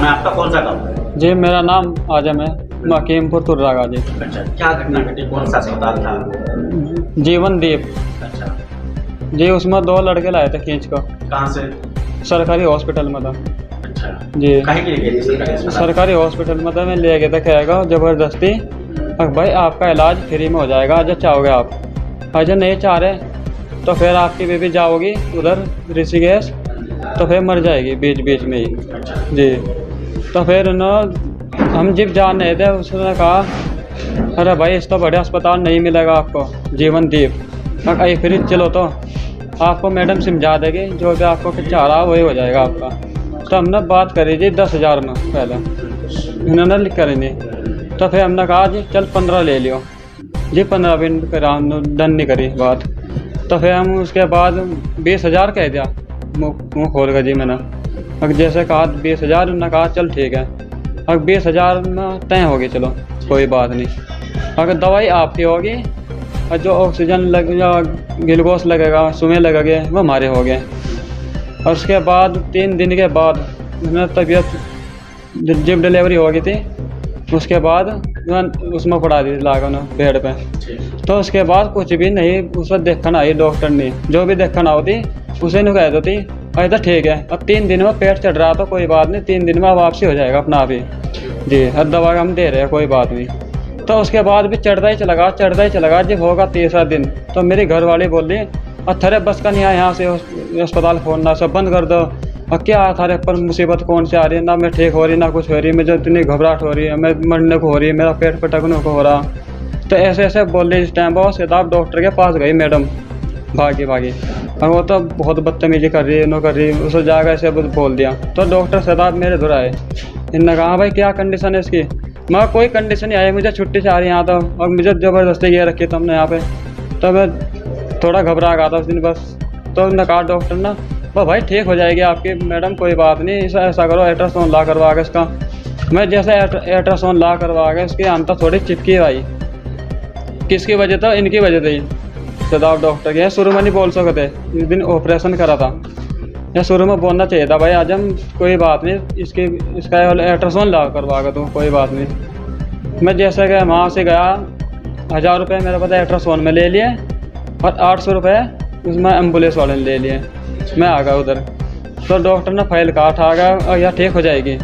है आपका, कौन सा गाँव है? जी मेरा नाम आजम है, मकीमपुर तुर्रागा जी। अच्छा, क्या घटना घटी, कौन सा अस्पताल था? जीवन दीप अच्छा, जी, उसमें 2 लड़के लाए थे खींच कर, कहाँ से? सरकारी हॉस्पिटल में था अच्छा जी। काहे के लिए गए थे सरकारी अस्पताल? सरकारी हॉस्पिटल में था, मैं ले गया था, कहेगा ज़बरदस्ती भाई आपका इलाज फ्री में हो जाएगा, अजय चाहोगे आप, अजय नहीं चाह रहे तो फिर आपकी बेबी जाओगी उधर ऋषिकेश तो फिर मर जाएगी बीच बीच में ही जी। तो फिर ना हम जब जान रहे थे, उसने कहा अरे भाई इस तो बड़े अस्पताल नहीं मिलेगा आपको, जीवन दीप आई फ्री चलो तो आपको मैडम समझा देगी, जो भी आपको चाह रहा वही हो जाएगा आपका। तो हमने बात करी जी 10,000 में, पहले इन्होंने लिख कर नहीं, तो फिर हमने कहा जी चल 15 ले लियो जी, 15 भी डन नहीं करी बात। तो फिर हम उसके बाद 20,000 कह दिया, मुँह खोल कर जी मैंने। अब जैसे कहा 20,000, उन्होंने कहा चल ठीक है, अब 20,000 में तय होगी, चलो कोई बात नहीं। अगर दवाई आपकी होगी और जो ऑक्सीजन लग या ग्लूकोस लगेगा, सुमे लगेगा, वो हमारे हो गए। और उसके बाद 3 दिन के बाद उन्हें तबीयत जब डिलीवरी हो गई थी, उसके बाद उसमें पड़ा दी लागा ना बेड पे। तो उसके बाद कुछ भी नहीं, उसे देखना आई डॉक्टर ने, जो भी देखना होती उसे नहीं कह देती अरे तो ठीक है, अब 3 दिन में पेट चढ़ रहा तो कोई बात नहीं, 3 दिन में वापसी हो जाएगा अपना आप ही जी, हर दवा हम दे रहे हैं कोई बात नहीं। तो उसके बाद भी चढ़ता ही चला गया, जब होगा 3रा दिन तो मेरी घरवाली बोल रही अरे बस का नहीं आया, यहाँ से अस्पताल खोलना सब बंद कर दो, और क्या थारे पर मुसीबत कौन सी आ रही है, ना मैं ठीक हो रही ना कुछ हो रही, मुझे इतनी घबराहट हो रही है, मैं मरने को हो रही है, मेरा पेट पटकने को हो रहा। तो ऐसे ऐसे बोल रही, इस टाइम पर सीधा डॉक्टर के पास गई मैडम, भागी और वो तो बहुत बदतमीजी कर रही है, नो कर रही, उसे जाकर ऐसे बोल दिया। तो डॉक्टर साहब मेरे धुर आए, इन्होंने कहा भाई क्या कंडीशन है इसकी, मैं कोई कंडीशन नहीं आई, मुझे छुट्टी से आ रही यहाँ तो, और मुझे ज़बरदस्ती ये रखी तुमने यहाँ पे। तो मैं थोड़ा घबरा गया था उस दिन बस। तो उन्होंने कहा डॉक्टर ना वो भाई ठीक हो जाएगी आपकी मैडम, कोई बात नहीं, ऐसा करो अल्ट्रासाउंड ला करवा के इसका। मैं जैसे अल्ट्रासाउंड ला करवा के इसकी अंत थोड़ी चिपकी आई, किसकी वजह था, इनकी वजह थी सदाब डॉक्टर के। शुरू में नहीं बोल सकते, इस दिन ऑपरेशन करा था, या शुरू में बोलना चाहिए था भाई आज हम कोई बात नहीं, इसका अल्ट्रासाउंड ला करवा के तो कोई बात नहीं। मैं जैसे कि वहाँ से गया, 1000 रुपये मेरे पास अल्ट्रासाउंड में ले लिए और 800 रुपये उसमें एम्बुलेंस वाले ने ले लिए। मैं आ गया उधर, तो डॉक्टर ने फाइल काट आ गया और यह ठीक हो जाएगी।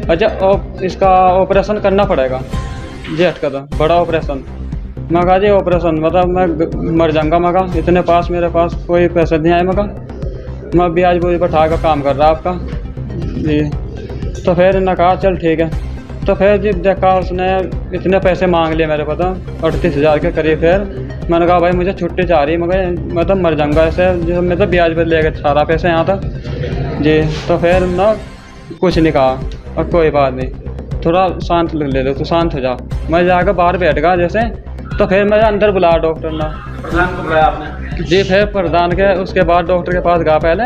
अच्छा इसका ऑपरेशन करना पड़ेगा जेठ का, था बड़ा ऑपरेशन। मैं कहा जी ऑपरेशन मतलब मैं मर जाऊँगा, मैं कहा इतने पास मेरे पास कोई पैसे नहीं आए, मैं ब्याज बोझ बैठा कर काम कर रहा आपका जी। तो फिर इन्होंने कहा चल ठीक है। तो फिर जब देखा उसने इतने पैसे मांग लिए मेरे पता 38,000 के करीब। फिर मैंने कहा भाई मुझे छुट्टी चाह रही है, मैं तो मर जाऊँगा ऐसे, जो मैं तो ब्याज पर ले गए सारा पैसे यहाँ तक जी। तो फिर ना कुछ नहीं कहा, और कोई बात नहीं, थोड़ा शांत ले लो, तो शांत हो जा। मैं जाकर बाहर बैठ गया जैसे, तो फिर मैं अंदर बुलाया डॉक्टर ने। प्रधान को बुलाया आपने? जी। फिर प्रधान के उसके बाद डॉक्टर के पास गया पहले,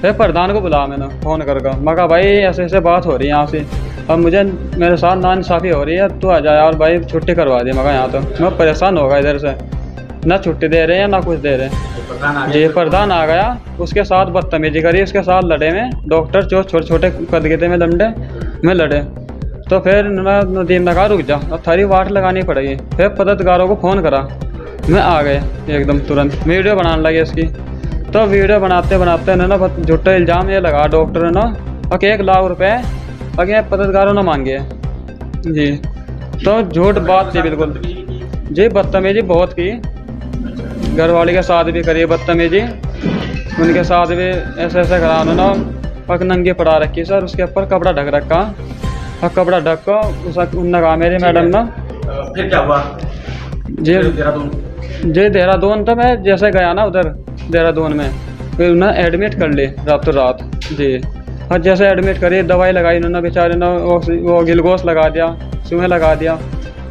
फिर प्रधान को बुलाया मैंने फ़ोन करके। मैं कहा भाई ऐसे ऐसे बात हो रही है यहाँ से, अब मुझे मेरे साथ नाइंसाफ़ी हो रही है, तू आ जाए और भाई छुट्टी करवा दी। मैं कहा यहाँ तो मैं परेशान होगा, इधर से ना छुट्टी दे रहे हैं ना कुछ दे रहे हैं जी। प्रधान आ गया, उसके साथ बदतमीजी करी, उसके साथ लड़े में डॉक्टर जो छोटे छोटे कद गए थे में डंडे में लड़े। तो फिर नदीम ने कहा रुक जा, अब थारी वाट लगानी पड़ेगी। फिर पदाधिकारों को फ़ोन करा, मैं आ गए एकदम तुरंत, वीडियो बनाने लगे इसकी। तो वीडियो बनाते बनाते ना झूठा इल्ज़ाम ये लगा डॉक्टर ने ना, और 1 लाख रुपये अगर पदाधिकारों ने मांगे जी। तो झूठ बात थी बिल्कुल जी, बदतमीजी बहुत की, घरवाली के साथ भी करी बदतमीजी, उनके साथ भी ऐसे ऐसे करा उन्होंने, पग नंगी पड़ा रखी सर, उसके ऊपर कपड़ा ढक रखा, और कपड़ा ढक को उन्होंने कहा मेरी मैडम ना। फिर क्या हुआ जी? देहरादून तो मैं जैसे गया ना उधर देहरादून में, फिर उन्हें एडमिट कर ली रातों रात जी। और जैसे एडमिट करी, दवाई लगाई उन्होंने, बेचारे ने वो ग्लूकोस लगा दिया, सुई लगा दिया,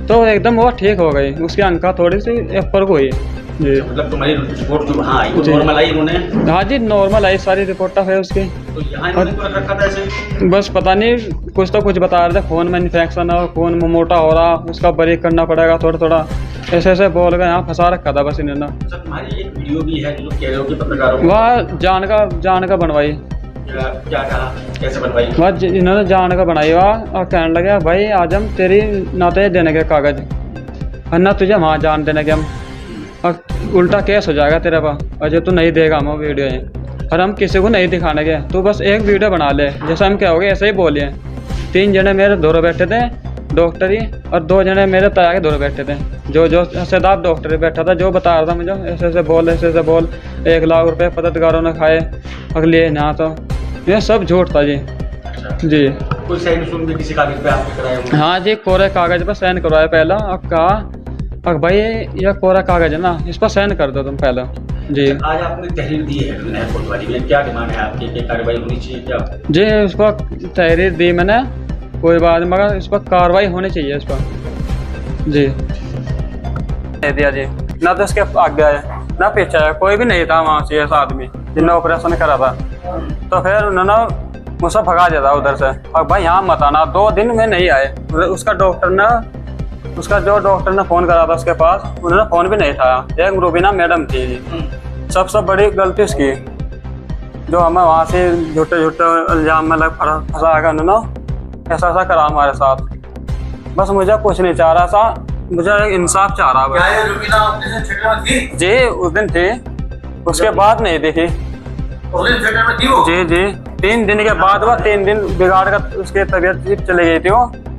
तो एकदम वो ठीक हो गई। उसकी अंका थोड़ी सी ऊपर को हुई जी। मतलब तुम्हारी रिपोर्ट जो वहाँ आई वो नॉर्मल आई उन्होंने? हाँ जी नॉर्मल आई, सारी रिपोर्टा है उसकी। तो यहाँ इन्होंने क्यों रखा था ऐसे? बस पता नहीं, कुछ तो कुछ बता रहे थे, खून में इन्फेक्शन है, खून में मोटा हो रहा, उसका बारीक करना पड़ेगा थोड़ा थोड़ा, ऐसे ऐसे बोल के यहाँ फंसा रखा था बस इन्होंने। तुम्हारी एक वीडियो भी है जो कह रहे हो कि पत्रकारों वह जान का बनवाई क्या कहा, कैसे बनवाई? बस इन्होंने जान का बनाई हुआ और कहने लगे भाई आज हम तेरी ना तो ये देने के कागज और ना तुझे वहाँ जान देने के हम, और उल्टा केस हो जाएगा तेरे पास, और जो तू नहीं देगा हम वो वीडियो है और हम किसी को नहीं दिखाने के, तू बस एक वीडियो बना ले जैसे हम क्या हो गए ऐसे ही बोलिए। 3 जने मेरे दूर बैठे थे डॉक्टर ही, और 2 जने मेरे तया के दूर बैठे थे, जो सदाब डॉक्टर ही बैठा था, जो बता रहा था मुझे ऐसे ऐसे बोल 1 लाख रुपए पत्रकारों ने खाए अगले यहाँ, तो ये सब झूठ था जी। जी कोई साइन सुन भी किसी कागज पे आपने कराया होगा? हाँ जी, कोरे कागज पर साइन करवाया पहला, और कहा भाई ये कोरा कागज है ना, इस पर साइन कर दो तुम पहले। जी आज आपने तहरीर दी है एयरपोर्ट वाली में, क्या डिमांड है आपकी, क्या कार्रवाई होनी चाहिए क्या? जी इस पर तहरीर दी मैंने, कोई बात नहीं, मगर इस पर कार्रवाई होनी चाहिए इस पर। जी दे दिया जी, ना तो इसके आगे आए ना पीछे आया, कोई भी नहीं था वहाँ से ऐसा आदमी जिन्होंने ऑपरेशन करा था, तो फिर उन्होंने मुझसे भगा दिया था उधर से, और भाई यहाँ मत आना, 2 दिन में नहीं आए। उसका जो डॉक्टर ने फ़ोन करा था उसके पास, उन्होंने फ़ोन भी नहीं उठाया। एक रूबीना मैडम थी जी, सबसे बड़ी गलती उसकी, जो हमें वहाँ से झूठे इल्जाम में फंसा कर उन्होंने ऐसा करा हमारे साथ। बस मुझे कुछ नहीं चाह रहा था, मुझे इंसाफ चाह रहा क्या ये रूबीना ऑपरेशन थिएटर में थी? जी उस दिन थी, उसके बाद नहीं देखी। उस दिन थिएटर में थी वो? जी 3 दिन के बाद वह 3 दिन बिगाड़ कर उसकी तबीयत चली गई थी वो।